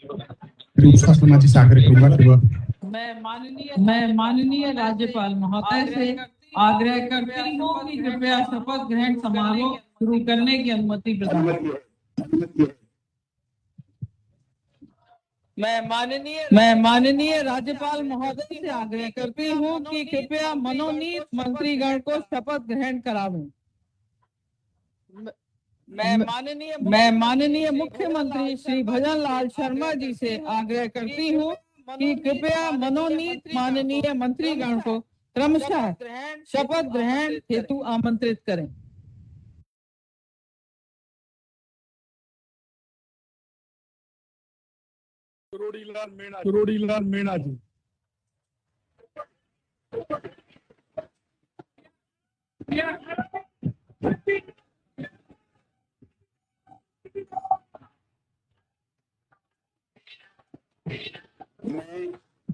उसका समाजी सागर करूंगा कि वह मैं माननीय राज्यपाल महोदय से आग्रह करती हूँ कि कृपया शपथ ग्रहण समारोह शुरू करने की अनुमति प्रदान करें। मैं माननीय राज्यपाल महोदय से आग्रह करती हूँ कि कृपया मनोनीत मंत्रीगण को शपथ ग्रहण करावें। मैं माननीय मुख्यमंत्री श्री भजन लाल शर्मा जी से आग्रह करती हूँ कि कृपया मनोनीत माननीय मंत्रीगण को क्रमशः शपथ ग्रहण हेतु आमंत्रित करें। किरोड़ीलाल मीणा जी।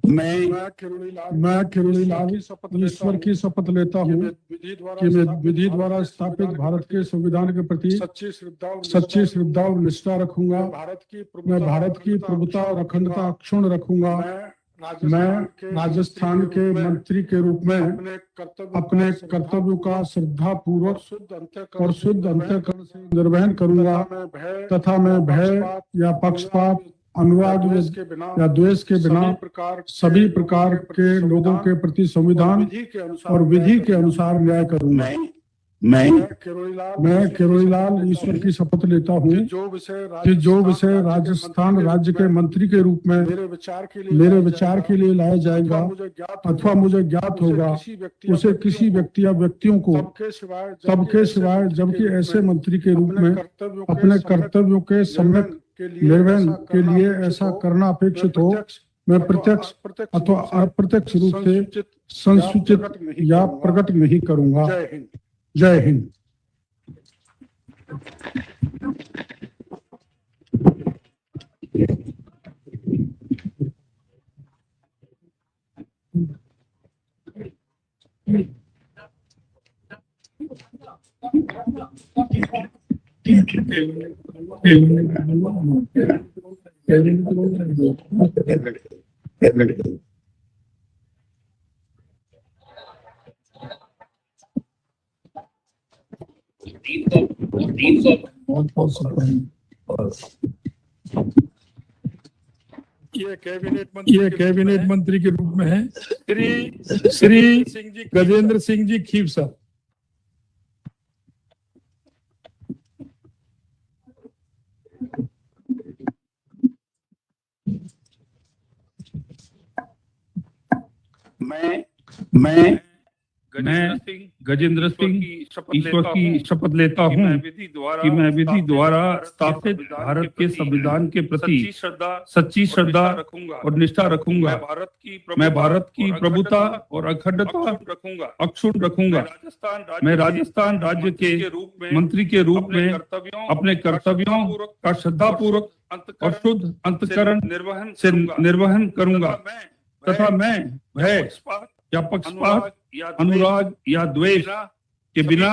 मैं किरोड़ीलाल ईश्वर की शपथ लेता हूँ कि मैं विधि द्वारा स्थापित भारत के संविधान के प्रति सच्ची श्रद्धा और निष्ठा रखूंगा। मैं भारत की प्रभुता और अखंडता अक्षुण्ण रखूंगा। मैं राजस्थान के मंत्री के रूप में अपने कर्तव्यों का श्रद्धा पूर्वक और शुद्ध अंतःकरण से निर्वहन करूंगा तथा मैं भय या पक्षपात अनुराग या द्वेष के बिना सभी प्रकार के लोगों के प्रति संविधान और विधि के अनुसार न्याय करूंगा। मैं किरोड़ीलाल ईश्वर की शपथ लेता हूँ कि जो विषय राजस्थान राज्य के मंत्री के रूप में मेरे विचार के लिए लाया जाएगा अथवा मुझे ज्ञात होगा उसे किसी व्यक्ति या व्यक्तियों को सबके सिवाय जबकि ऐसे मंत्री के रूप में अपने कर्तव्यों के सम्यक निर्वहन के लिए ऐसा करना अपेक्षित हो मैं प्रत्यक्ष अथवा अप्रत्यक्ष रूप से संसूचित या प्रकट नहीं करूंगा। जय हिंद। ये कैबिनेट मंत्री के रूप में है श्री गजेंद्र सिंह जी खीवसा। मैं गजेंद्र सिंह ईश्वर की शपथ लेता हूँ कि मैं विधि द्वारा स्थापित भारत के संविधान के प्रति सच्ची श्रद्धा और निष्ठा रखूंगा। मैं भारत की प्रभुता और अखंडता अक्षुण्ण रखूंगा। मैं राजस्थान राज्य के मंत्री के रूप में अपने कर्तव्यों का श्रद्धापूर्वक और शुद्ध अंतःकरण से निर्वहन करूंगा तथा मैं भय या पक्षपात अनुराग या द्वेष के बिना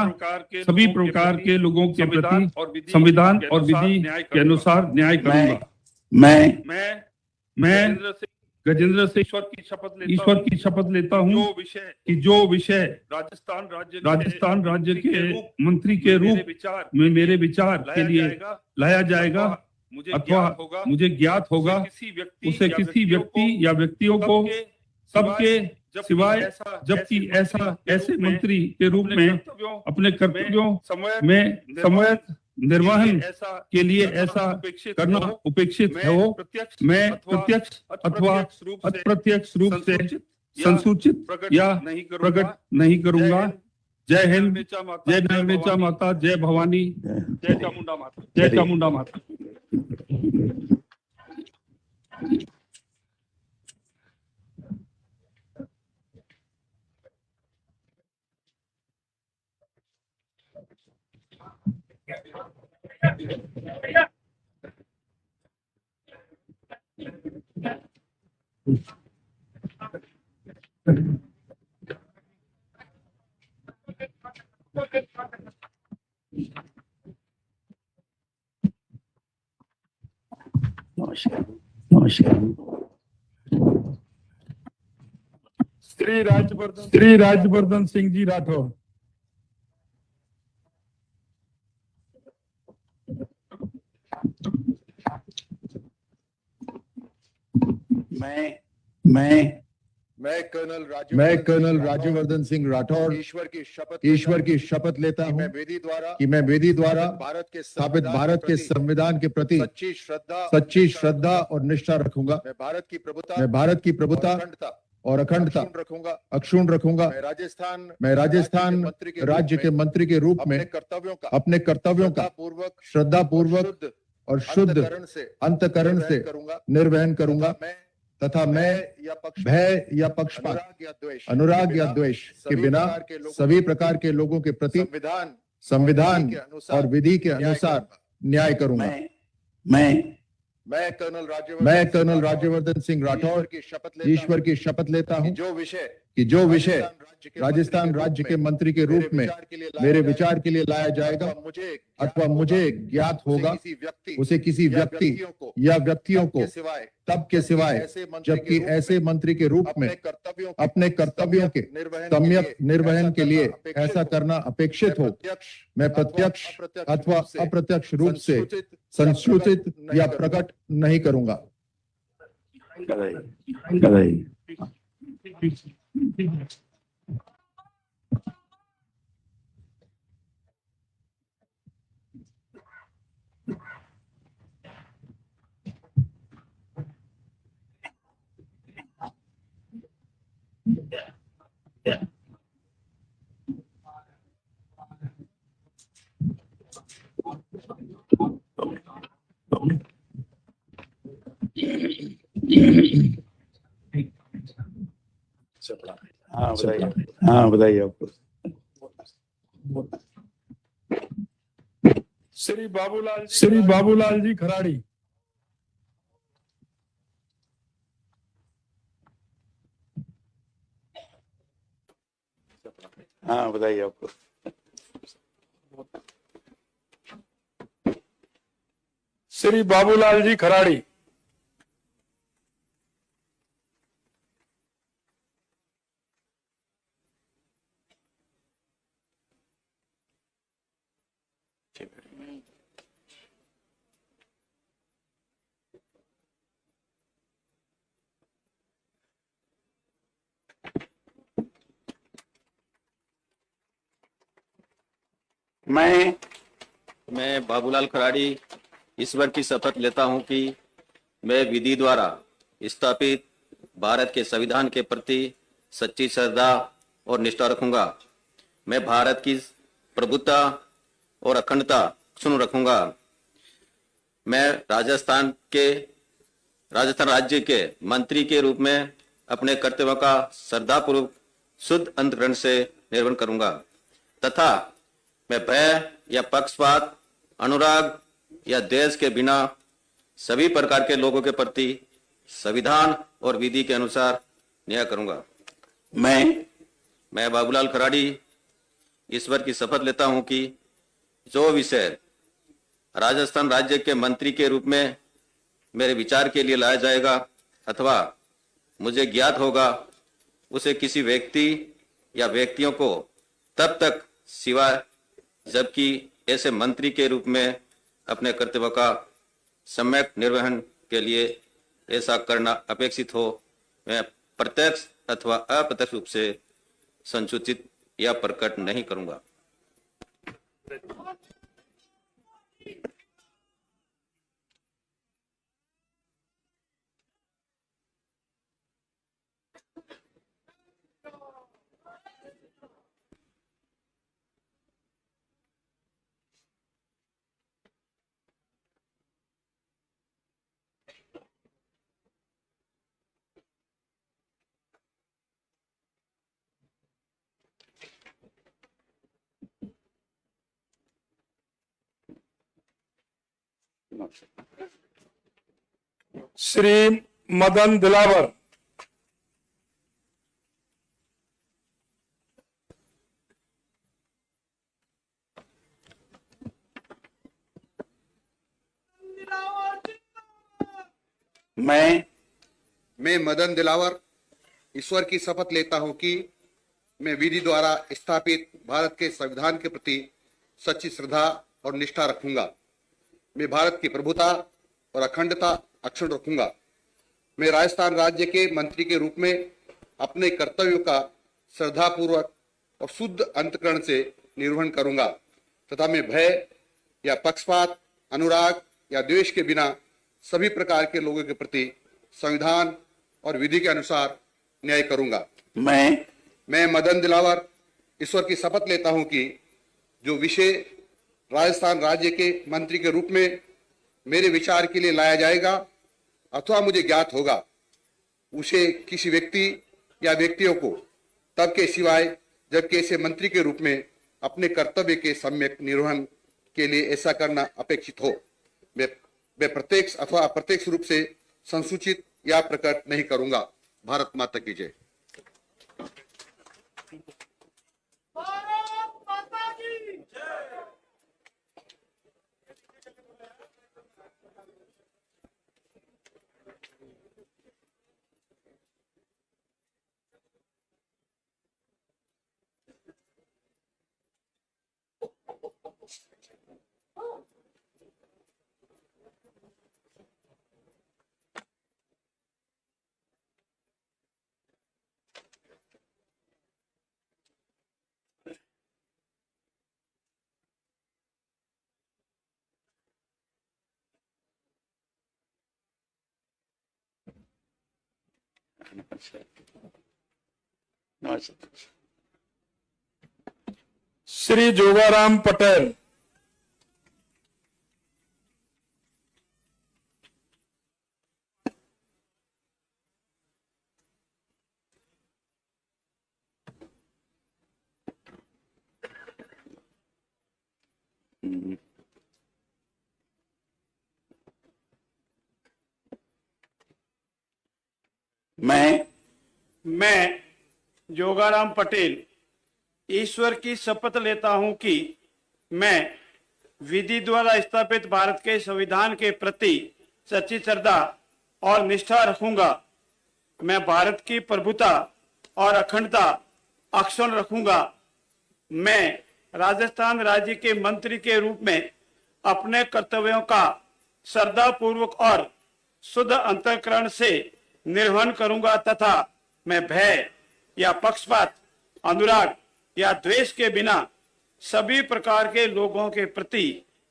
सभी प्रकार के लोगों के प्रति संविधान और विधि के अनुसार न्याय करूंगा। मैं गजेंद्र सिंह ईश्वर की शपथ लेता हूँ कि जो विषय राजस्थान राज्य के मंत्री के रूप में मेरे विचार के लिए लाया जाएगा अथवा मुझे ज्ञात होगा उसे किसी व्यक्ति या व्यक्तियों को सबके सिवाय जबकि ऐसे मंत्री के रूप में अपने कर्तव्यों में समयक निर्वहन के लिए ऐसा करना उपेक्षित हो मैं प्रत्यक्ष अथवा अप्रत्यक्ष रूप से संसूचित या प्रकट नहीं करूंगा। जय हिंद। जय नगरेचा माता, जय भवानी, जय चामुंडा माता, जय चामुंडा माता। नमस्कार। श्री राजवर्धन सिंह जी राठौर। मैं कर्नल राज्यवर्धन सिंह राठौर ईश्वर की शपथ लेता हूं कि मैं विधि द्वारा स्थापित भारत के संविधान के प्रति सच्ची श्रद्धा और निष्ठा रखूंगा। मैं भारत की प्रभुता और अखंडता अक्षुण्ण रखूंगा। मैं राजस्थान राज्य के मंत्री के रूप में अपने कर्तव्यों का श्रद्धा पूर्वक और शुद्ध अंतःकरण से निर्वहन करूंगा तथा मैं भय या पक्षपात, अनुराग या द्वेष के बिना सभी प्रकार के लोगों के प्रति संविधान और विधि के अनुसार न्याय करूंगा। मैं कर्नल राज्यवर्धन सिंह राठौर ईश्वर की शपथ लेता हूं कि जो विषय राजस्थान राज्य के मंत्री के रूप में मेरे विचार के लिए लाया जाएगा अथवा मुझे ज्ञात होगा, उसे किसी व्यक्ति या व्यक्तियों को तब के सिवाय जबकि ऐसे मंत्री के रूप में अपने कर्तव्यों के सम्यक निर्वहन के लिए ऐसा करना अपेक्षित हो, मैं प्रत्यक्ष अथवा अप्रत्यक्ष रूप से संसूचित या प्रकट नहीं करूंगा। हाँ बताइए आपको। श्री बाबूलाल जी खराड़ी। हाँ बताइए आपको। श्री बाबूलाल जी खराड़ी। मैं बाबूलाल खराड़ी ईश्वर की शपथ लेता हूं कि मैं विधि द्वारा स्थापित भारत के संविधान के प्रति सच्ची श्रद्धा और निष्ठा रखूंगा। मैं भारत की प्रभुता और अखंडता अक्षुण्ण रखूंगा। मैं राजस्थान राज्य के मंत्री के रूप में अपने कर्तव्यों का श्रद्धापूर्वक शुद्ध अंतःकरण से निर्वहन करूंगा तथा मैं भय या पक्षपात, अनुराग या द्वेष के बिना सभी प्रकार के लोगों के प्रति संविधान और विधि के अनुसार न्याय करूंगा। मैं बाबूलाल खराड़ी ईश्वर की शपथ लेता हूं कि जो विषय राजस्थान राज्य के मंत्री के रूप में मेरे विचार के लिए लाया जाएगा अथवा मुझे ज्ञात होगा, उसे किसी व्यक्ति या व्यक्तियों को तब तक सिवाय जबकि ऐसे मंत्री के रूप में अपने कर्तव्य का सम्यक निर्वहन के लिए ऐसा करना अपेक्षित हो, मैं प्रत्यक्ष अथवा अप्रत्यक्ष रूप से संसूचित या प्रकट नहीं करूंगा। श्री मदन दिलावर। मैं मदन दिलावर ईश्वर की शपथ लेता हूं कि मैं विधि द्वारा स्थापित भारत के संविधान के प्रति सच्ची श्रद्धा और निष्ठा रखूंगा। मैं भारत की प्रभुता और अखंडता अक्षुण्ण रखूंगा। मैं राजस्थान राज्य के मंत्री के रूप में अपने कर्तव्यों का श्रद्धापूर्वक और शुद्ध अंतःकरण से निर्वहन करूंगा तथा मैं भय या पक्षपात, अनुराग या द्वेष के बिना सभी प्रकार के लोगों के प्रति संविधान और विधि के अनुसार न्याय करूंगा। मैं मदन दिलावर ईश्वर की शपथ लेता हूं कि जो विषय राजस्थान राज्य के मंत्री के रूप में मेरे विचार के लिए लाया जाएगा अथवा मुझे ज्ञात होगा, उसे किसी व्यक्ति या व्यक्तियों को तब के सिवाय जबकि ऐसे मंत्री के रूप में अपने कर्तव्य के सम्यक निर्वहन के लिए ऐसा करना अपेक्षित हो, मैं प्रत्यक्ष अथवा अप्रत्यक्ष रूप से संसूचित या प्रकट नहीं करूंगा। भारत माता की जय। श्री जोगाराम पटेल। मैं जोगाराम पटेल ईश्वर की शपथ लेता हूं कि मैं विधि द्वारा स्थापित भारत के संविधान के प्रति सच्ची श्रद्धा और निष्ठा रखूंगा। मैं भारत की प्रभुता और अखंडता अक्षुण्ण रखूंगा। मैं राजस्थान राज्य के मंत्री के रूप में अपने कर्तव्यों का श्रद्धापूर्वक और शुद्ध अंतःकरण से निर्वहन करूंगा तथा मैं भय या पक्षपात, अनुराग या द्वेष के बिना सभी प्रकार के लोगों के प्रति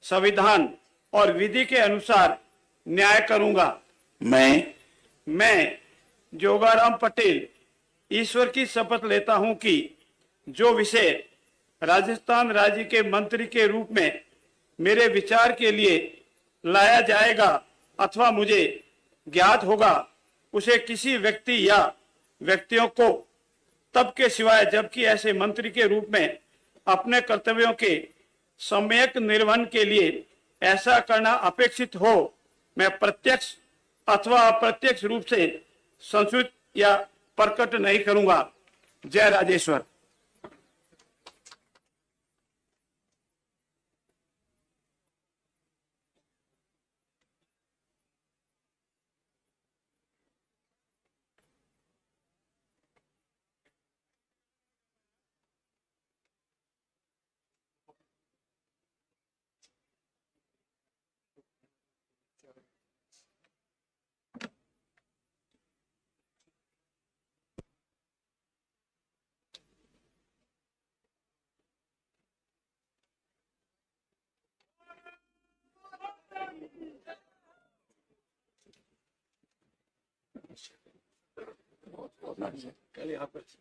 संविधान और विधि के अनुसार न्याय करूंगा। मैं जोगाराम पटेल ईश्वर की शपथ लेता हूं कि जो विषय राजस्थान राज्य के मंत्री के रूप में मेरे विचार के लिए लाया जाएगा अथवा मुझे ज्ञात होगा, उसे किसी व्यक्ति या व्यक्तियों को तब के सिवाय जबकि ऐसे मंत्री के रूप में अपने कर्तव्यों के सम्यक निर्वहन के लिए ऐसा करना अपेक्षित हो, मैं प्रत्यक्ष अथवा अप्रत्यक्ष रूप से संसूचित या प्रकट नहीं करूंगा। जय राजेश्वर।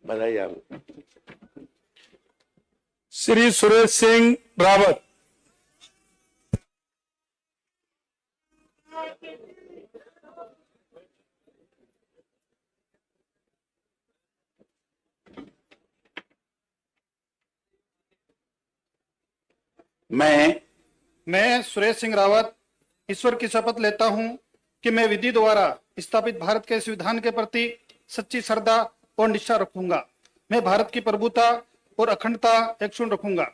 बधाई आप। श्री सुरेश सिंह रावत। मैं सुरेश सिंह रावत ईश्वर की शपथ लेता हूं कि मैं विधि द्वारा स्थापित भारत के संविधान के प्रति सच्ची श्रद्धा और निष्ठा रखूंगा। मैं भारत की प्रभुता और अखंडता अक्षुण्ण रखूंगा।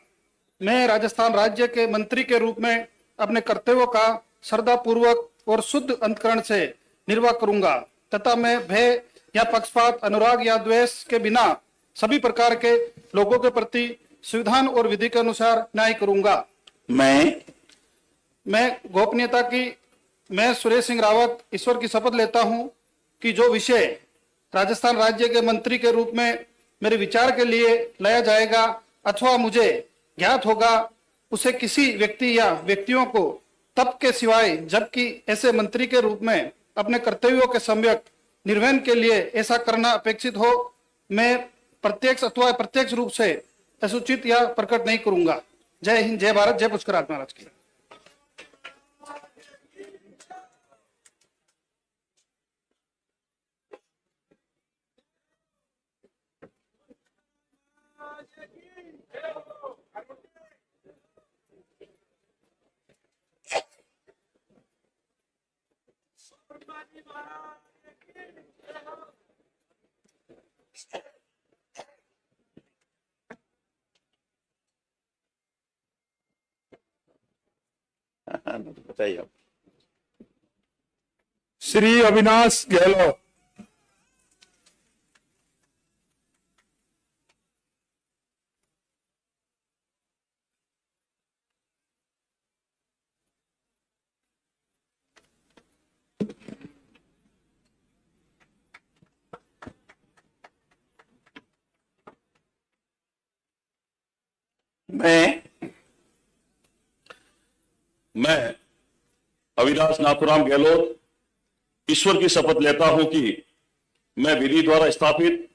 मैं राजस्थान राज्य के मंत्री के रूप में अपने कर्तव्यों का श्रद्धापूर्वक और शुद्ध अंतःकरण से निर्वाह करूंगा तथा मैं भय या पक्षपात, अनुराग या द्वेष के बिना सभी प्रकार के लोगों के प्रति संविधान और विधि के अनुसार न्याय करूंगा। मैं गोपनीयता की मैं सुरेश सिंह रावत ईश्वर की शपथ लेता हूं कि जो विषय राजस्थान राज्य के मंत्री के रूप में मेरे विचार के लिए लाया जाएगा अथवा मुझे ज्ञात होगा, उसे किसी व्यक्ति या व्यक्तियों को तब के सिवाय जबकि ऐसे मंत्री के रूप में अपने कर्तव्यों के सम्यक निर्वहन के लिए ऐसा करना अपेक्षित हो, मैं प्रत्यक्ष अथवा प्रत्यक्ष रूप से असूचित या प्रकट नहीं करूंगा। जय हिंद, जय भारत, जय पुष्कर महाराज की। बताइए आप। श्री अविनाश गहलोत। मैं अविनाश नाथुराम गहलोत ईश्वर की शपथ लेता हूं कि मैं विधि द्वारा स्थापित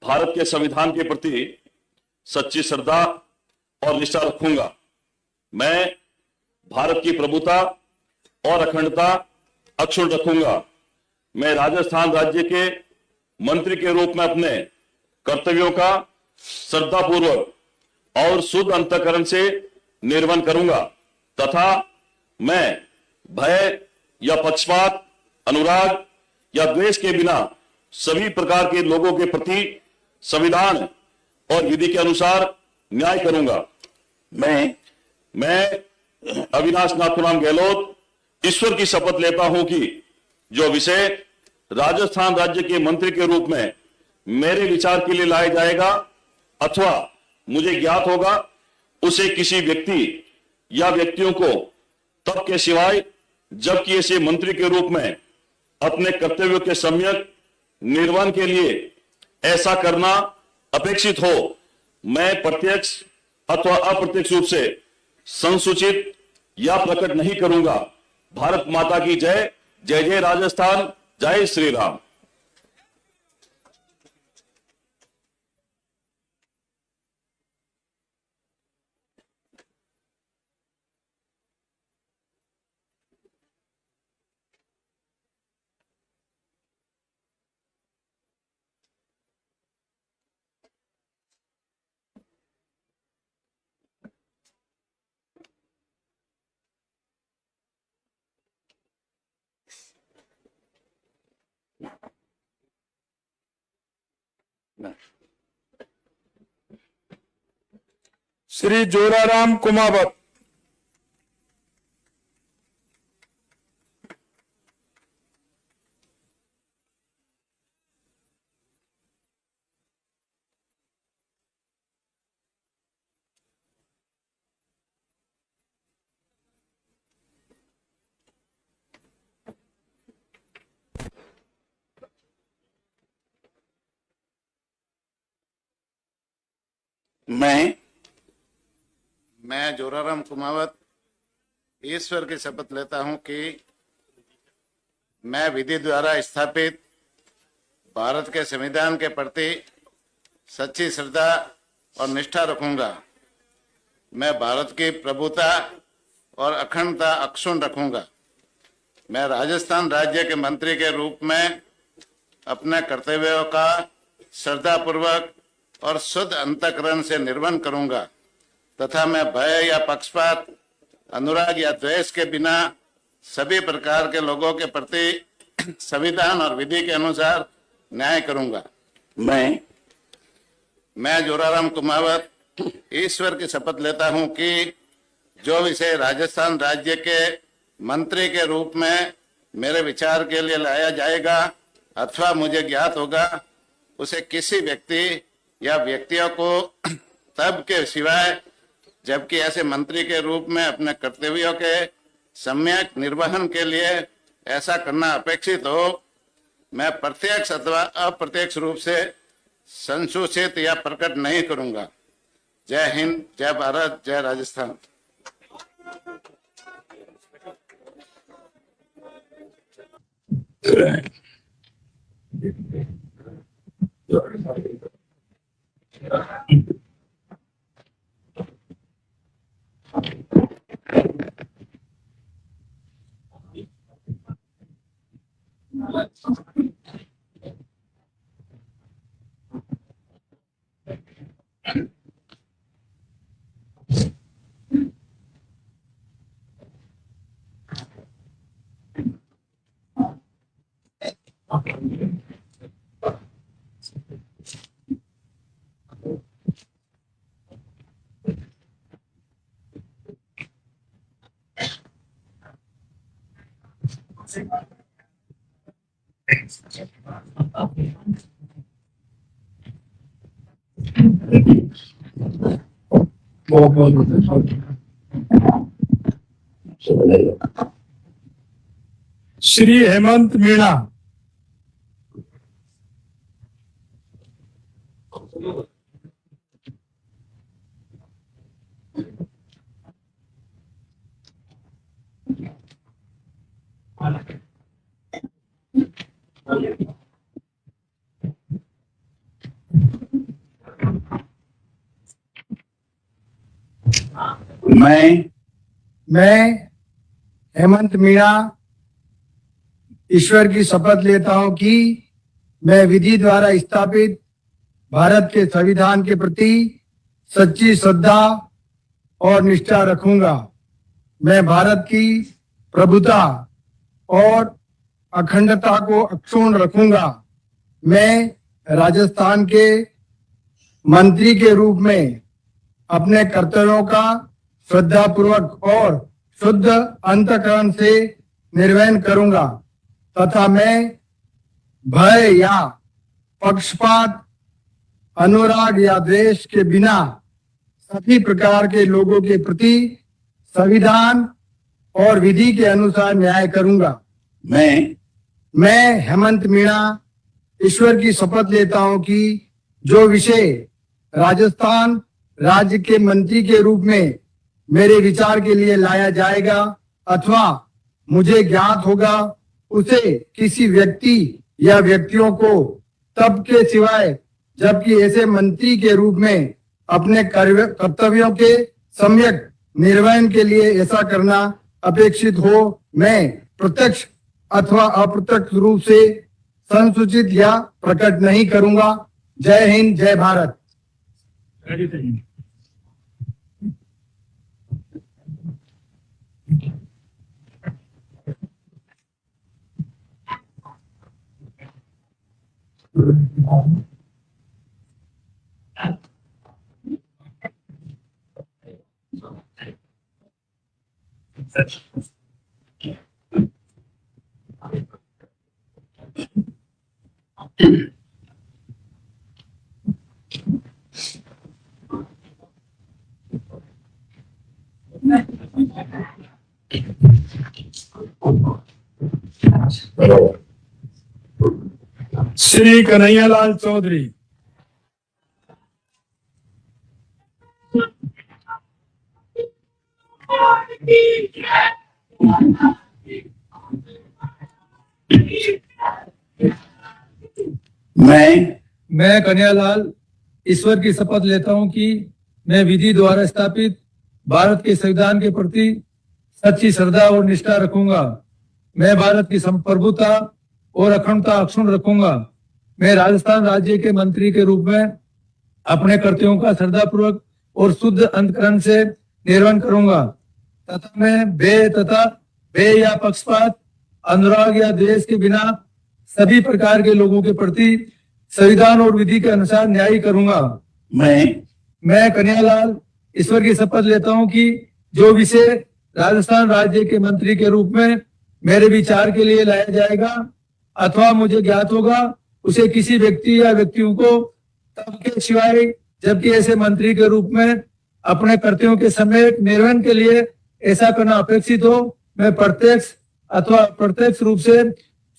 भारत के संविधान के प्रति सच्ची श्रद्धा और निष्ठा रखूंगा। मैं भारत की प्रभुता और अखंडता अक्षुण्ण रखूंगा। मैं राजस्थान राज्य के मंत्री के रूप में अपने कर्तव्यों का श्रद्धापूर्वक और शुद्ध अंतःकरण से निर्वहन करूंगा तथा मैं भय या पक्षपात, अनुराग या द्वेष के बिना सभी प्रकार के लोगों के प्रति संविधान और विधि के अनुसार न्याय करूंगा। मैं अविनाश नाथुराम गहलोत ईश्वर की शपथ लेता हूं कि जो विषय राजस्थान राज्य के मंत्री के रूप में मेरे विचार के लिए लाया जाएगा अथवा मुझे ज्ञात होगा, उसे किसी व्यक्ति या व्यक्तियों को तब के सिवाय जबकि ऐसे मंत्री के रूप में अपने कर्तव्यों के सम्यक निर्वहन के लिए ऐसा करना अपेक्षित हो, मैं प्रत्यक्ष अथवा अप्रत्यक्ष रूप से संसूचित या प्रकट नहीं करूंगा। भारत माता की जय। जय जय राजस्थान, जय श्री राम। श्री जोराराम कुमावत। मैं जोराराम कुमावत ईश्वर की शपथ लेता हूं कि मैं विधि द्वारा स्थापित भारत के संविधान के प्रति सच्ची श्रद्धा और निष्ठा रखूंगा। मैं भारत की प्रभुता और अखंडता अक्षुण्ण रखूंगा। मैं राजस्थान राज्य के मंत्री के रूप में अपने कर्तव्यों का श्रद्धापूर्वक और शुद्ध अंतःकरण से निर्वहन करूंगा तथा मैं भय या पक्षपात, अनुराग या द्वेष के बिना सभी प्रकार के लोगों के प्रति संविधान और विधि के अनुसार न्याय करूंगा। मैं जोराराम कुमावत ईश्वर की शपथ लेता हूं कि जो विषय राजस्थान राज्य के मंत्री के रूप में मेरे विचार के लिए लाया जाएगा अथवा मुझे ज्ञात होगा, उसे किसी व्यक्ति या व्यक्तियों को तब के सिवाय जबकि ऐसे मंत्री के रूप में अपने कर्तव्यों के सम्यक निर्वहन के लिए ऐसा करना अपेक्षित हो, मैं प्रत्यक्ष अथवा अप्रत्यक्ष रूप से संसूचित या प्रकट नहीं करूंगा। जय हिंद, जय भारत, जय राजस्थान। श्री हेमंत मीणा। मैं हेमंत मीणा ईश्वर की शपथ लेता हूं कि मैं विधि द्वारा स्थापित भारत के संविधान के प्रति सच्ची श्रद्धा और निष्ठा रखूंगा। मैं भारत की प्रभुता और अखंडता को अक्षुण्ण रखूंगा। मैं राजस्थान के मंत्री के रूप में अपने कर्तव्यों का श्रद्धापूर्वक और शुद्ध अंतःकरण से निर्वहन करूंगा तथा मैं भय या पक्षपात, अनुराग या द्वेष के बिना सभी प्रकार के लोगों के प्रति संविधान और विधि के अनुसार न्याय करूंगा। मैं हेमंत मीणा ईश्वर की शपथ लेता हूं कि जो विषय राजस्थान राज्य के मंत्री के रूप में मेरे विचार के लिए लाया जाएगा अथवा मुझे ज्ञात होगा, उसे किसी व्यक्ति या व्यक्तियों को तब के सिवाय जबकि ऐसे मंत्री के रूप में अपने कर्तव्यों के सम्यक निर्वहन के लिए ऐसा करना अपेक्षित हो, मैं प्रत्यक्ष अथवा अप्रत्यक्ष रूप से संसूचित या प्रकट नहीं करूंगा। जय हिंद, जय भारत। श्री कन्हैयालाल चौधरी। मैं कन्हैयालाल ईश्वर की शपथ लेता हूं कि मैं विधि द्वारा स्थापित भारत के संविधान के प्रति सच्ची श्रद्धा और निष्ठा रखूंगा। मैं भारत की संप्रभुता और अखंडता अक्षुण्ण रखूंगा। मैं राजस्थान राज्य के मंत्री के रूप में अपने कर्तव्यों का श्रद्धापूर्वक और शुद्ध अंतःकरण से निर्वहन करूंगा तथा मैं भय या पक्षपात, अनुराग या द्वेष के बिना सभी प्रकार के लोगों के प्रति संविधान और विधि के अनुसार न्याय करूंगा। मैं कन्हैयालाल ईश्वर की शपथ लेता हूं कि जो विषय राजस्थान राज्य के मंत्री के रूप में मेरे विचार के लिए लाया जाएगा अथवा मुझे ज्ञात होगा उसे किसी व्यक्ति या व्यक्तियों को तब के सिवाय जबकि ऐसे मंत्री के रूप में अपने कर्तव्यों के समय निर्वहन के लिए ऐसा करना अपेक्षित हो मैं प्रत्यक्ष अथवा अप्रत्यक्ष रूप से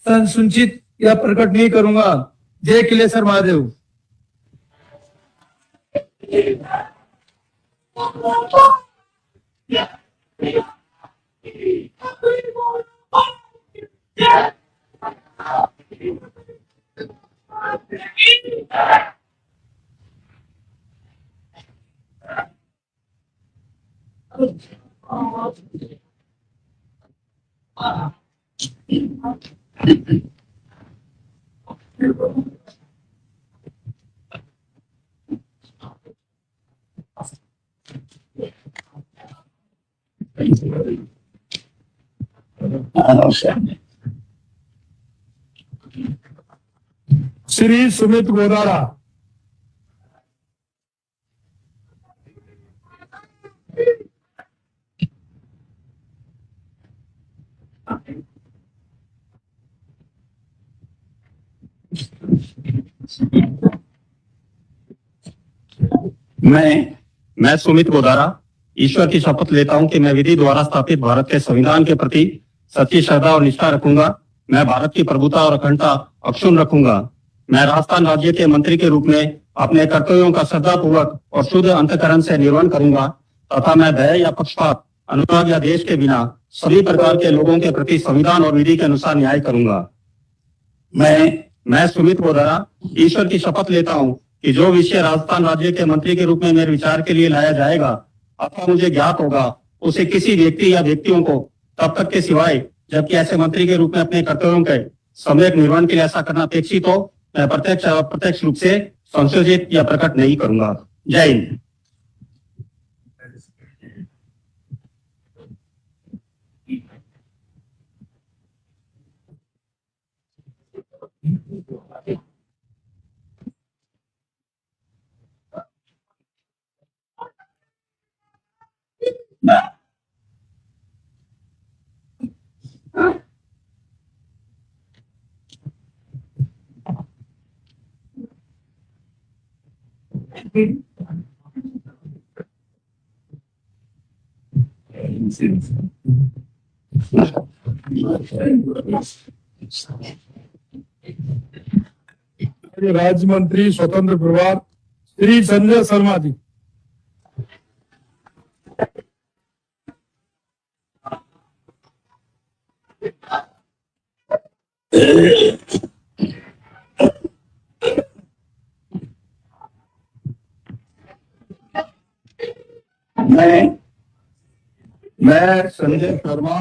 संसूचित या प्रकट नहीं करूंगा। जय किलेश्वर महादेव। श्री सुमित गोदारा। मैं सुमित गोदारा ईश्वर की शपथ लेता हूं कि मैं विधि द्वारा स्थापित भारत के संविधान के प्रति सच्ची श्रद्धा और निष्ठा रखूंगा। मैं भारत की प्रभुता और अखंडता अक्षुण्ण रखूंगा। मैं राजस्थान राज्य के मंत्री के रूप में अपने कर्तव्यों का श्रद्धापूर्वक और शुद्ध अंतःकरण से निर्वहन करूंगा तथा मैं भय या पक्षपात अनुराग या देश के बिना सभी प्रकार के लोगों के प्रति संविधान और विधि के अनुसार न्याय करूंगा। मैं सुमित गोदारा ईश्वर की शपथ लेता हूं कि जो विषय राजस्थान राज्य के मंत्री के रूप में मेरे विचार के लिए लाया जाएगा अथवा मुझे ज्ञात होगा उसे किसी व्यक्ति या व्यक्तियों को तब तक के सिवाय जबकि ऐसे मंत्री के रूप में अपने कर्तव्यों के सम्यक निर्वहन के लिए ऐसा करना अपेक्षित हो मैं प्रत्यक्ष या अप्रत्यक्ष रूप से संशोधित या प्रकट नहीं करूंगा। जय हिंद। राज्य मंत्री स्वतंत्र प्रभार श्री संजय शर्मा जी। मैं संजय शर्मा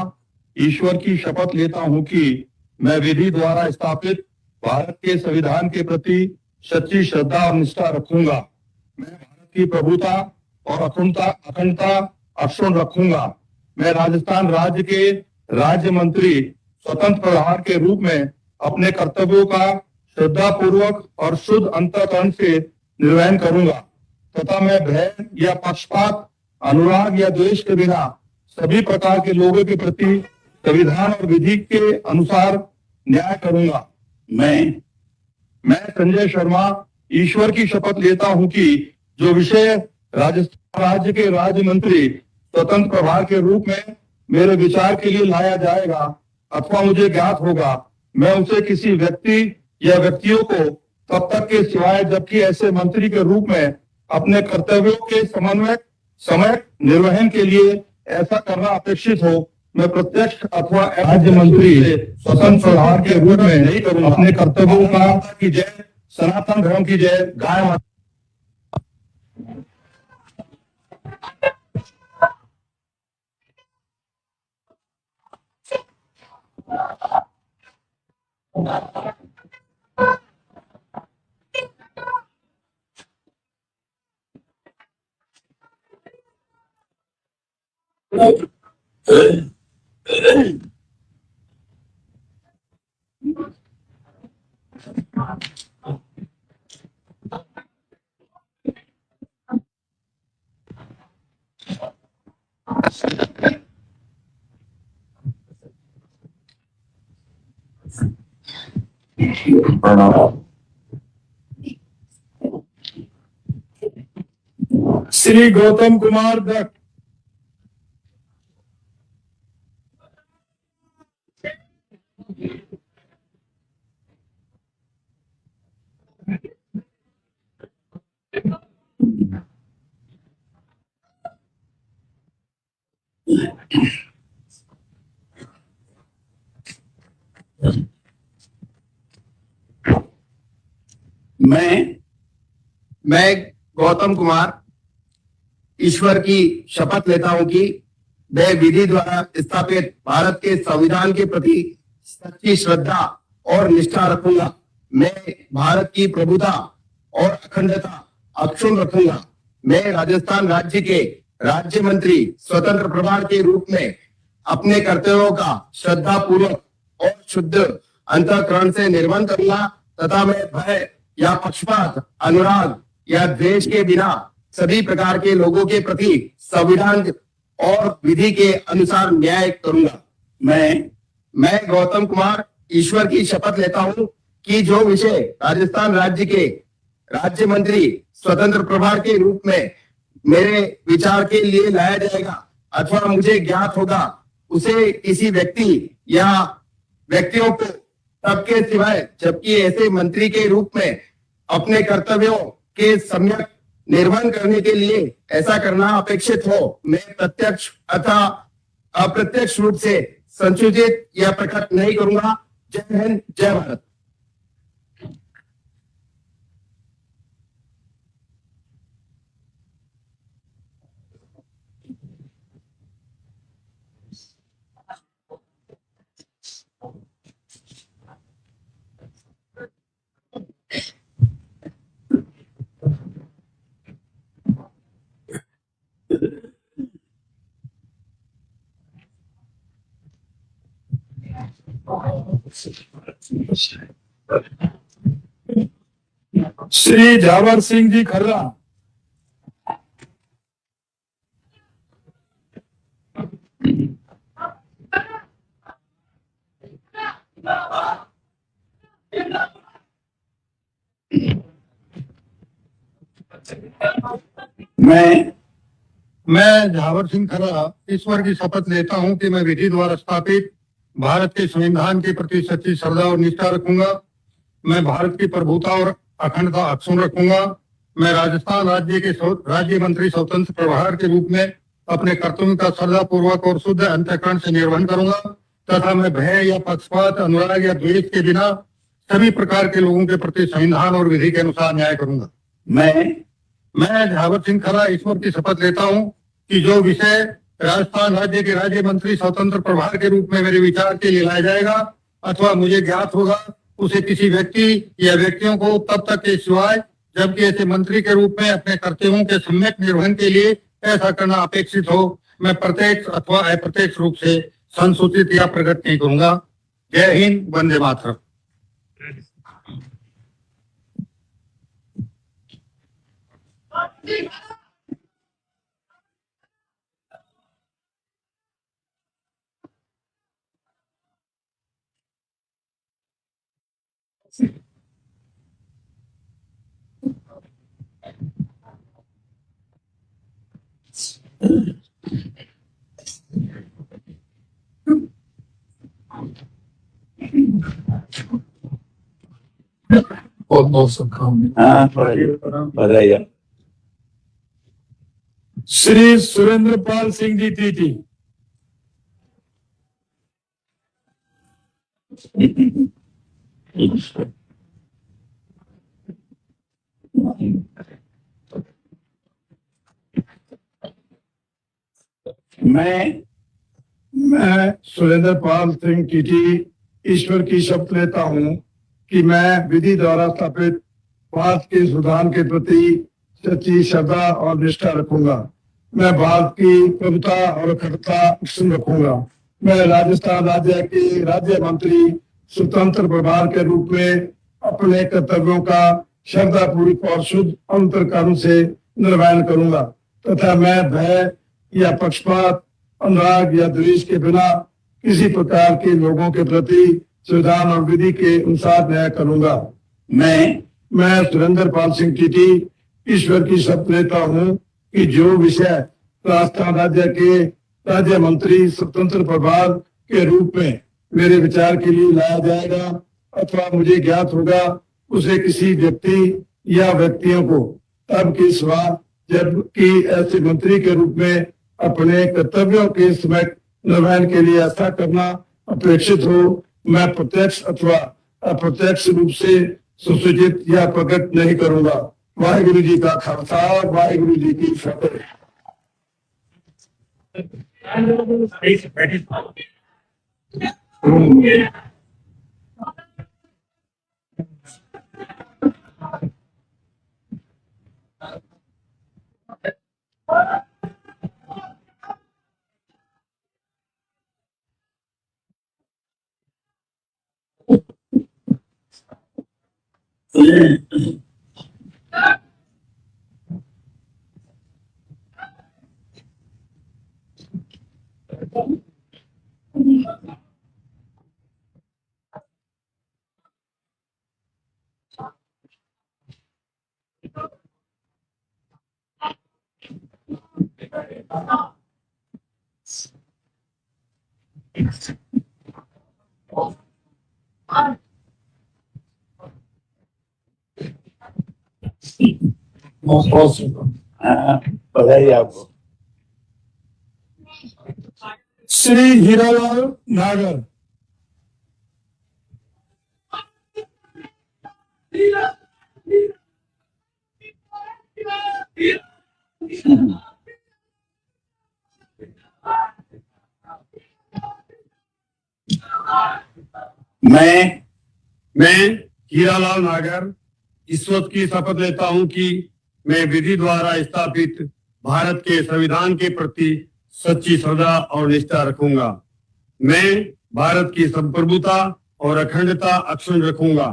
ईश्वर की शपथ लेता हूं कि मैं विधि द्वारा स्थापित भारत के संविधान के प्रति सच्ची श्रद्धा और निष्ठा रखूंगा। मैं भारत की प्रभुता और अखंडता अक्षुण्ण रखूंगा। मैं राजस्थान राज्य के राज्य मंत्री स्वतंत्र प्रभार के रूप में अपने कर्तव्यों का श्रद्धा पूर्वक और शुद्ध अंतःकरण से निर्वहन करूंगा तथा मैं भय या पक्षपात अनुराग या द्वेष के बिना सभी प्रकार के लोगों के प्रति संविधान और विधि के अनुसार न्याय करूंगा। मैं संजय शर्मा ईश्वर की शपथ लेता हूं कि जो विषय राजस्थान राज्य के राज्य मंत्री स्वतंत्र प्रभार के रूप में मेरे विचार के लिए लाया जाएगा अथवा मुझे ज्ञात होगा मैं उसे किसी व्यक्ति या व्यक्तियों को तब तक के सिवाय जबकि ऐसे मंत्री के रूप में अपने कर्तव्यों के समय निर्वहन के लिए ऐसा करना अपेक्षित हो मैं प्रत्यक्ष अथवा राज्य मंत्री स्वतंत्र प्रभार के रूप में नहीं करूंगा। अपने कर्तव्यों का की जय, सनातन धर्म की जय, गाय माता। श्री गौतम कुमार दत्त। मैं गौतम कुमार ईश्वर की शपथ लेता हूं कि मैं विधि द्वारा स्थापित भारत के संविधान के प्रति सच्ची श्रद्धा और निष्ठा रखूंगा। मैं भारत की प्रभुता और अखंडता अक्षुण्ण रखूंगा। मैं राजस्थान राज्य के राज्य मंत्री स्वतंत्र प्रभार के रूप में अपने कर्तव्यों का श्रद्धा पूर्वक और शुद्ध अंतःकरण से निर्वहन करूंगा तथा मैं भय या पक्षपात, अनुराग या द्वेष के बिना सभी प्रकार के लोगों के प्रति संविधान और विधि के अनुसार न्याय करूंगा। मैं गौतम कुमार ईश्वर की शपथ लेता हूं कि जो विषय राजस्थान राज्य के राज्य मंत्री स्वतंत्र प्रभार के रूप में मेरे विचार के लिए लाया जाएगा अथवा मुझे ज्ञात होगा, उसे किसी व्यक्ति या व्यक्तियों को तब के सिवाय जबकि ऐसे मंत्री के रूप में अपने कर्तव्यों के सम्यक निर्वहन करने के लिए ऐसा करना अपेक्षित हो, मैं प्रत्यक्ष अथवा अप्रत्यक्ष रूप से संशोधित या प्रकट नहीं करूंगा। जय हिंद, जय भारत। श्री झावर सिंह जी खर्रा। मैं झावर सिंह खर्रा ईश्वर की शपथ लेता हूं कि मैं विधि द्वारा स्थापित भारत के संविधान के प्रति सच्ची श्रद्धा और निष्ठा रखूंगा। मैं भारत की प्रभुता और अखंडता अक्षुण्ण रखूंगा। मैं राजस्थान राज्य के राज्य मंत्री स्वतंत्र प्रभार के रूप में अपने कर्तव्यों का श्रद्धा पूर्वक और शुद्ध अंतःकरण से निर्वहन करूंगा तथा मैं भय या पक्षपात, अनुराग या द्वेष के बिना सभी प्रकार के लोगों के प्रति संविधान और विधि के अनुसार न्याय करूंगा। मैं झावर सिंह खर्रा ईश्वर की शपथ लेता हूं कि जो विषय राजस्थान राज्य के राज्य मंत्री स्वतंत्र प्रभार के रूप में मेरे विचार के लिए लाया जाएगा अथवा मुझे ज्ञात होगा, उसे किसी व्यक्ति या व्यक्तियों को तब तक के सिवाय जबकि ऐसे मंत्री के रूप में अपने कर्तव्यों के सम्यक निर्वहन के लिए ऐसा करना अपेक्षित हो, मैं प्रत्यक्ष अथवा अप्रत्यक्ष रूप से संसूचित या प्रकट नहीं करूंगा। जय हिंद, वंदे मातरम। श्री सुरेंद्र पाल सिंह जी टीटी। मैं सुरेंद्र पाल सिंह टीटी ईश्वर की शपथ लेता हूं कि मैं विधि द्वारा स्थापित भारत के संविधान के प्रति सच्ची श्रद्धा और निष्ठा रखूंगा। मैं भारत की प्रभुता और अखंडता अक्षुण्ण रखूंगा। मैं राजस्थान राज्य के राज्य मंत्री स्वतंत्र प्रभार के रूप में अपने कर्तव्यों का श्रद्धा पूर्वक और शुद्ध अंतःकरण से निर्वहन करूंगा तथा मैं भय या पक्षपात, अनुराग या द्वेष के बिना किसी प्रकार के लोगों के प्रति संविधान और विधि के अनुसार न्याय करूंगा। मैं सुरेंद्र पाल सिंह टीटी ईश्वर की शपथ लेता हूं कि जो विषय राजस्थान राज्य के राज्य मंत्री स्वतंत्र प्रभार के रूप में मेरे विचार के लिए लाया जाएगा अथवा मुझे ज्ञात होगा, उसे किसी व्यक्ति या व्यक्तियों को तब की सभा जबकि ऐसे मंत्री के रूप में अपने कर्तव्यों के समय निर्वहन के लिए ऐसा करना अपेक्षित हो, मैं प्रत्यक्ष अथवा अप्रत्यक्ष रूप से सुसूचित या प्रकट नहीं करूंगा। वाहिगुरु जी का खालसा, वाहिगुरु जी की फतेह। बधाई आपको। श्री हीरालाल नागर। मैं हीरालाल नागर ईश्वर की शपथ लेता हूं कि मैं विधि द्वारा स्थापित भारत के संविधान के प्रति सच्ची श्रद्धा और निष्ठा रखूंगा। मैं भारत की संप्रभुता और अखंडता अक्षुण्ण रखूंगा।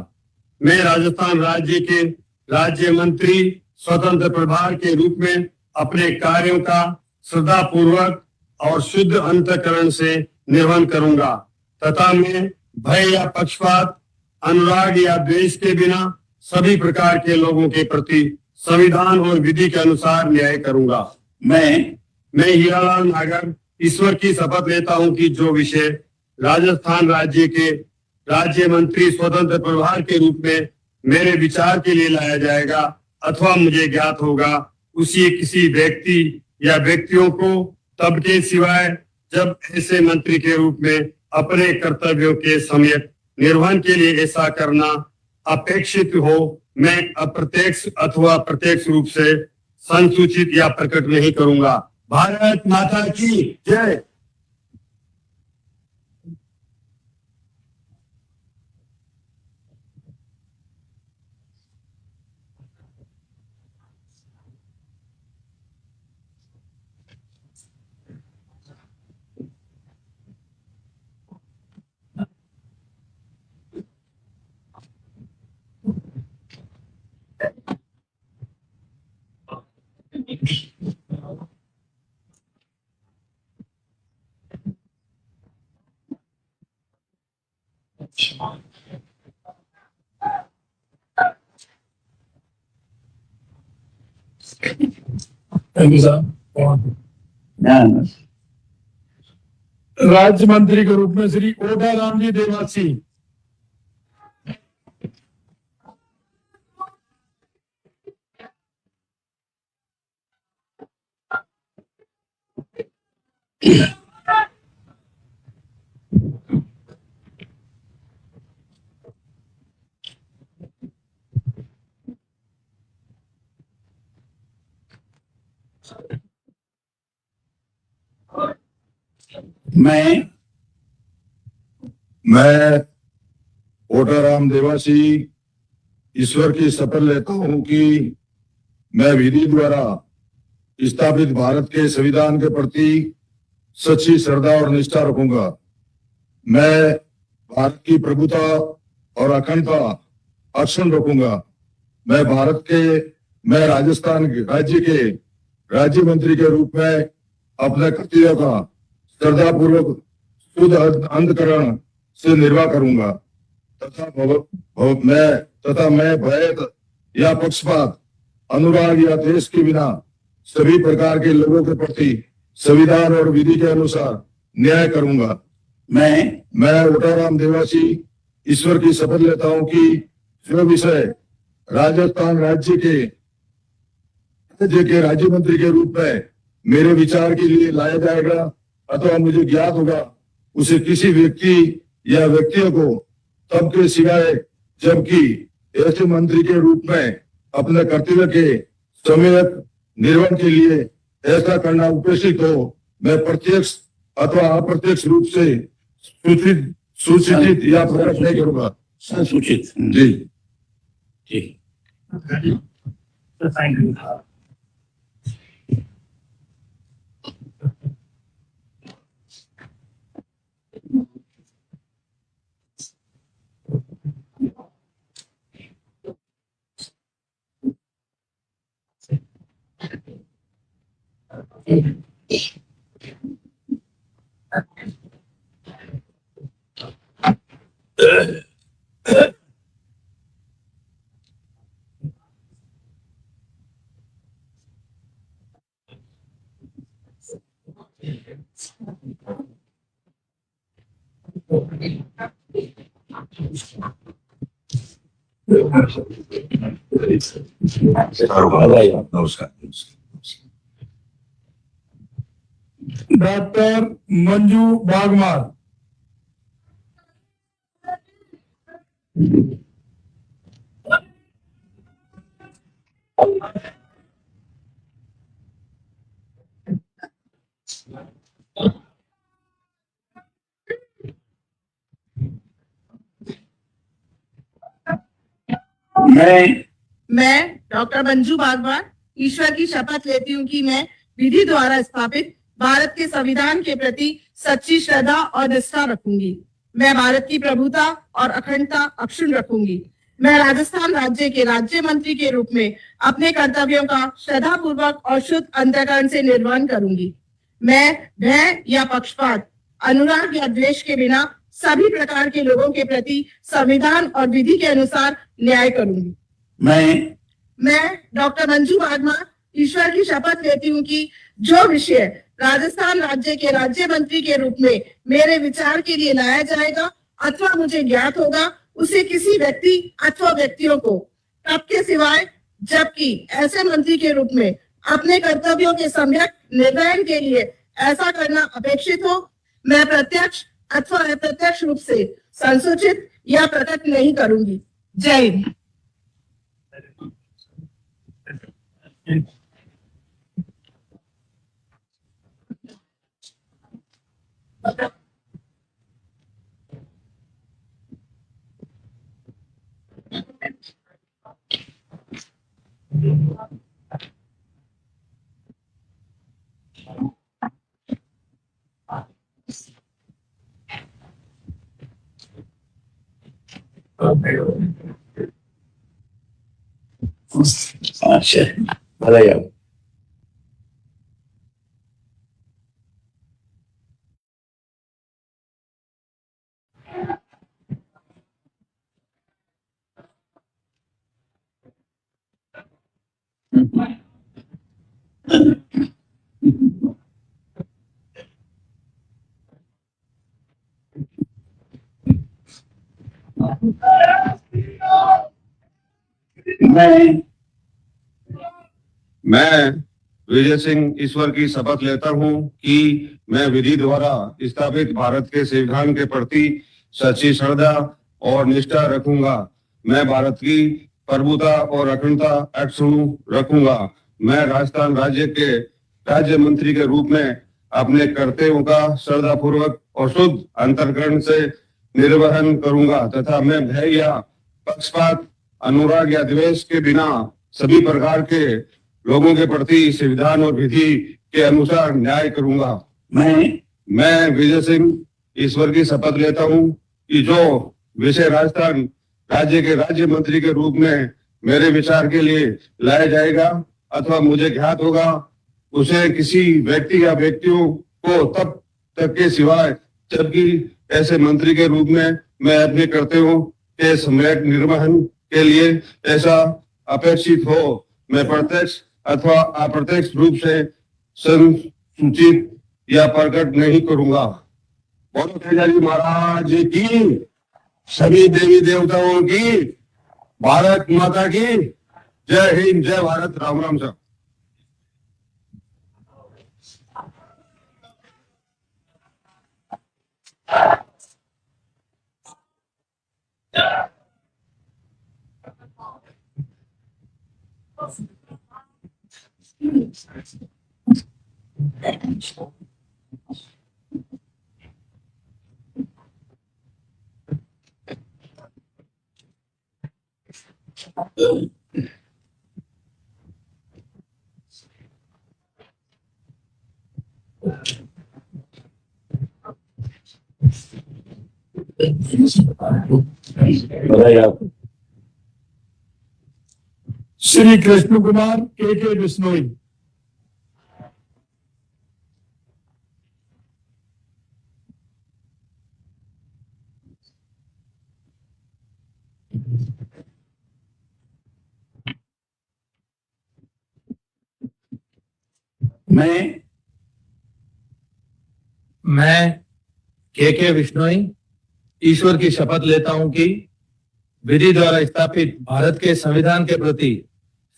मैं राजस्थान राज्य के राज्य मंत्री स्वतंत्र प्रभार के रूप में अपने कार्यों का श्रद्धा पूर्वक और शुद्ध अंतःकरण से निर्वहन करूंगा तथा मैं भय या पक्षपात, अनुराग या द्वेष के बिना सभी प्रकार के लोगों के प्रति संविधान और विधि के अनुसार न्याय करूंगा। मैं हीरालाल नागर ईश्वर की शपथ लेता हूं कि जो विषय राजस्थान राज्य के राज्य मंत्री स्वतंत्र प्रभार के रूप में मेरे विचार के लिए लाया जाएगा अथवा मुझे ज्ञात होगा, उसी किसी व्यक्ति या व्यक्तियों को तब के सिवाय जब ऐसे मंत्री के रूप में अपने कर्तव्यों के सम्यक निर्वहन के लिए ऐसा करना अपेक्षित हो, मैं अप्रत्यक्ष अथवा प्रत्यक्ष रूप से संसूचित या प्रकट नहीं करूंगा। भारत माता की जय। राज्य मंत्री के रूप में श्री ओटा राम जी देवासी। मैं ओटाराम देवासी ईश्वर की शपथ लेता हूं कि मैं विधि द्वारा स्थापित भारत के संविधान के प्रति सच्ची श्रद्धा और निष्ठा रखूंगा। मैं भारत की प्रभुता और अखंडता अक्षुण्ण रखूंगा। मैं राजस्थान राज्य के राज्य मंत्री के रूप में अपने कर्तव्यों का श्रद्धा पूर्वक शुद्ध अंतःकरण से निर्वाह करूंगा तथा मैं भय या पक्षपात, अनुराग या द्वेष के बिना सभी प्रकार के लोगों के प्रति संविधान और विधि के अनुसार न्याय करूंगा। मैं ओटाराम देवासी ईश्वर की शपथ लेता हूं कि जो विषय राजस्थान राज्य के राज्य मंत्री के रूप में मेरे विचार के लिए लाया जाएगा अथवा मुझे ज्ञात होगा, उसे किसी व्यक्ति या व्यक्तियों को तब के सिवाय जबकि ऐसे मंत्री के रूप में अपने कर्तव्य के सम्यक निर्वहन के लिए ऐसा करना उपेक्षित हो, मैं प्रत्यक्ष अथवा अप्रत्यक्ष रूप से सूचित या प्रकट नहीं करूंगा। संसूचित। जी नमस्कार। डॉक्टर मंजू बागमार। मैं डॉक्टर मंजू बागवान ईश्वर की शपथ लेती हूँ कि मैं विधि द्वारा स्थापित भारत के संविधान के प्रति सच्ची श्रद्धा और निष्ठा रखूंगी। मैं भारत की प्रभुता और अखंडता अक्षुण्ण रखूंगी। मैं राजस्थान राज्य के राज्य मंत्री के रूप में अपने कर्तव्यों का श्रद्धा पूर्वक और शुद्ध अंतःकरण से निर्वहन करूंगी। मैं भय या पक्षपात, अनुराग या द्वेष के बिना सभी प्रकार के लोगों के प्रति संविधान और विधि के अनुसार न्याय करूंगी। मैं डॉक्टर मंजू बागमा ईश्वर की शपथ लेती हूँ कि जो विषय राजस्थान राज्य के राज्य मंत्री के रूप में मेरे विचार के लिए लाया जाएगा अथवा मुझे ज्ञात होगा, उसे किसी व्यक्ति अथवा व्यक्तियों को तब के सिवाय जबकि ऐसे मंत्री के रूप में अपने कर्तव्यों के सम्यक निर्वहन के लिए ऐसा करना अपेक्षित हो, मैं प्रत्यक्ष अथवा अप्रत्यक्ष रूप से संसूचित या प्रकट नहीं करूंगी। जय हिंद। अच्छा, भले आओ। मैं विजय सिंह ईश्वर की शपथ लेता हूं कि मैं विधि द्वारा स्थापित भारत के संविधान के प्रति सच्ची श्रद्धा और निष्ठा रखूंगा। मैं भारत की प्रभुता और अखंडता अक्षुण्ण रखूंगा। मैं राजस्थान राज्य के राज्य मंत्री के रूप में अपने कर्तव्यों का श्रद्धा पूर्वक और शुद्ध अंतःकरण से निर्वहन करूंगा तथा मैं भय या पक्षपात, अनुराग या द्वेष के बिना सभी प्रकार के लोगों के प्रति संविधान और विधि के अनुसार न्याय करूंगा। मैं विजय सिंह ईश्वर की शपथ लेता हूं कि जो विषय राजस्थान राज्य के राज्य मंत्री के रूप में मेरे विचार के लिए लाया जाएगा अथवा मुझे ज्ञात होगा, उसे किसी व्यक्ति या व्यक्तियों को तब तक के सिवाय जबकि ऐसे मंत्री के रूप में मैं अपने कर्तव्यों के सम्यक निर्वहन के लिए ऐसा अपेक्षित हो मैं प्रत्यक्ष अथवा अप्रत्यक्ष रूप से संसूचित या प्रकट नहीं करूंगा। बोलो तेजाजी महाराज की, सभी देवी देवताओं की, भारत माता की जय हिंद, जय भारत, राम राम साहब। श्री कृष्ण कुमार के बिश्नोई। मैं के बिश्नोई ईश्वर की शपथ लेता हूं कि विधि द्वारा स्थापित भारत के संविधान के प्रति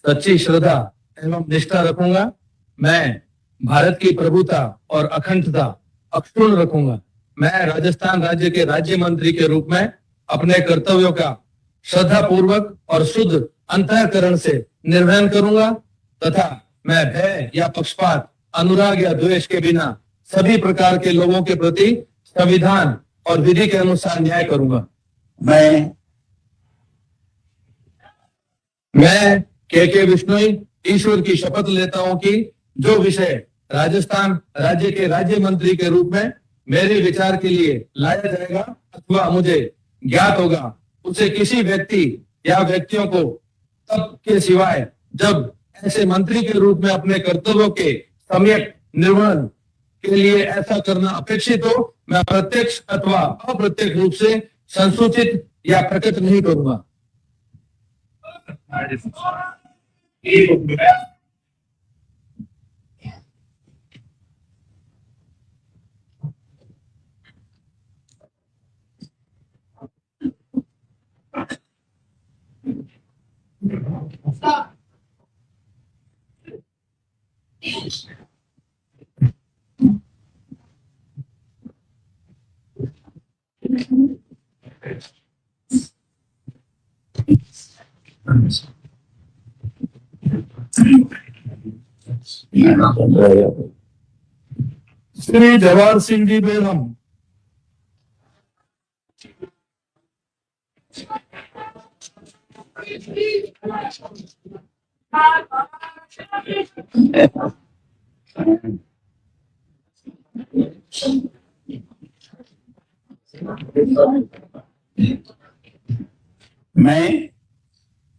सच्ची श्रद्धा एवं निष्ठा रखूंगा। मैं भारत की प्रभुता और अखंडता अक्षुण्ण रखूंगा। मैं राजस्थान राज्य के राज्य मंत्री के रूप में अपने कर्तव्यों का श्रद्धा पूर्वक और शुद्ध अंतःकरण से निर्वहन करूंगा तथा मैं भय या पक्षपात, अनुराग या द्वेष के बिना सभी प्रकार के लोगों के प्रति संविधान और विधि के अनुसार न्याय करूंगा। मैं के बिश्नोई ईश्वर की शपथ लेता हूं कि जो विषय राजस्थान राज्य के राज्य मंत्री के रूप में मेरे विचार के लिए लाया जाएगा अथवा मुझे ज्ञात होगा उसे किसी व्यक्ति या व्यक्तियों को तब के सिवाय जब ऐसे मंत्री के रूप में अपने कर्तव्यों के सम्यक निर्वहन के लिए ऐसा करना अपेक्षित हो मैं प्रत्यक्ष अथवा अप्रत्यक्ष रूप से संसूचित या प्रकट नहीं करूंगा। श्री जवाहर सिंह जी बेगम।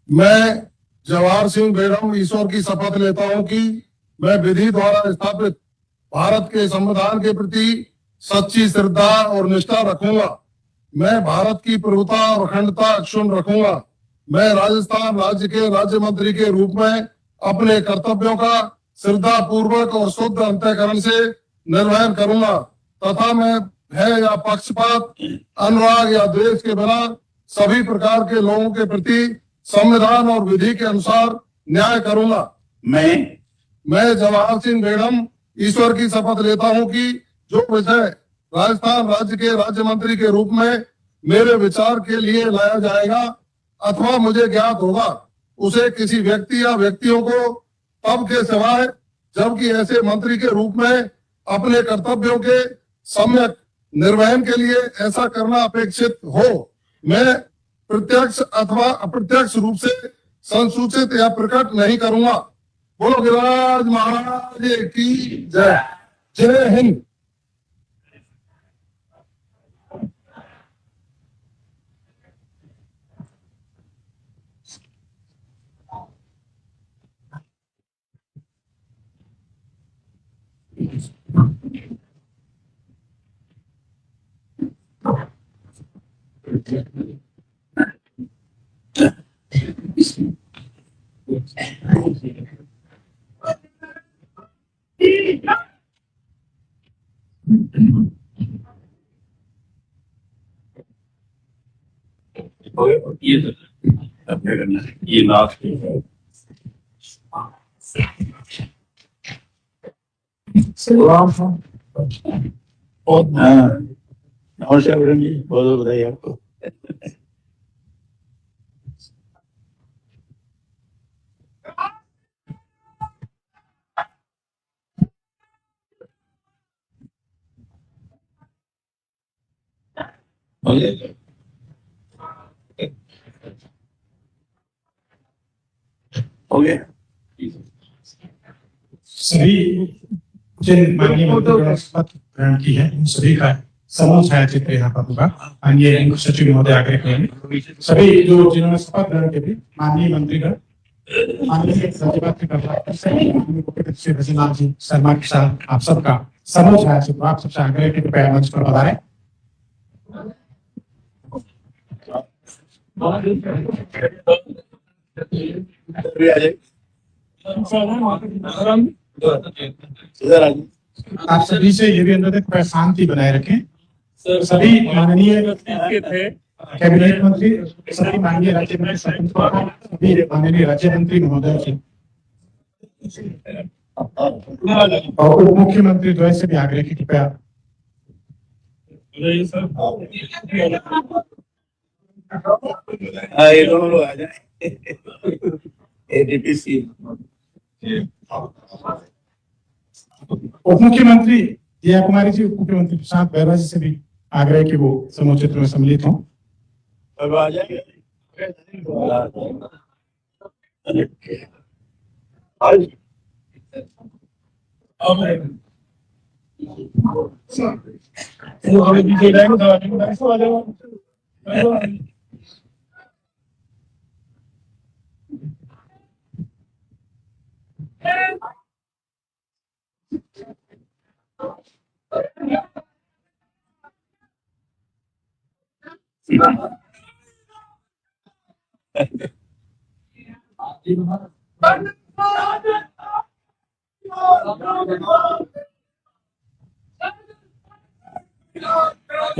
मैं जवाहर सिंह बेगम ईश्वर की शपथ लेता हूं कि मैं विधि द्वारा स्थापित भारत के संविधान के प्रति सच्ची श्रद्धा और निष्ठा रखूंगा। मैं भारत की प्रभुता और अखंडता अक्षुण्ण रखूंगा। मैं राजस्थान राज्य के राज्य मंत्री के रूप में अपने कर्तव्यों का श्रद्धा पूर्वक और शुद्ध अंतःकरण से निर्वहन करूंगा तथा मैं भय या पक्षपात, अनुराग या द्वेष के बिना सभी प्रकार के लोगों के प्रति संविधान और विधि के अनुसार न्याय करूंगा। मैं जवाहर सिंह बेगम ईश्वर की शपथ लेता हूं कि जो विषय राजस्थान राज्य के राज्य मंत्री के रूप में मेरे विचार के लिए लाया जाएगा अथवा मुझे ज्ञात होगा उसे किसी व्यक्ति या व्यक्तियों को तब के सिवाय जबकि ऐसे मंत्री के रूप में अपने कर्तव्यों के सम्यक निर्वहन के लिए ऐसा करना अपेक्षित हो मैं प्रत्यक्ष अथवा अप्रत्यक्ष रूप से संसूचित या प्रकट नहीं करूंगा। बोलो गिरिराज महाराज की जय। जय हिंद। ये लास्ट नमस्कार मैडम जी, बहुत बहुत बधाई आपको। हो गया। सभी जिन माननीय मंत्रियों ने शपथ ग्रहण की है उन सभी का समूह छायाचित्र यहाँ पर होगा। माननीय मुख्य सचिव महोदय आग्रह करेंगे सभी जो जिन्होंने शपथ ग्रहण की थी माननीय मंत्रीगण, माननीय राज्यपाल श्री भजनलाल जी शर्मा के साथ आप सबका समूह छायाचित्र आप सबसे आग्रह के कृपया मंच पर पधारें। आप सभी से ये भी अनुरोध है कृपया शांति बनाए रखें। सभी माननीय कैबिनेट मंत्री, सभी माननीय राज्य मंत्री, सभी माननीय राज्य मंत्री महोदय जी और उप मुख्यमंत्री द्वय से भी आग्रह की कृपया ये दोनों लोग आ जाए। एडीपीसी उप मुख्यमंत्री जया कुमारी जी, उप मुख्यमंत्री प्रशांत बैरा जी से भी आग्रह की वो समूह चित्र में सम्मिलित हों। अब आ जाएंगे।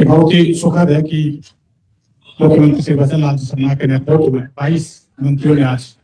बहुत ही सुखद है कि मुख्यमंत्री श्री भजनलाल जी शर्मा के नेतृत्व में 22 मंत्रियों ने आज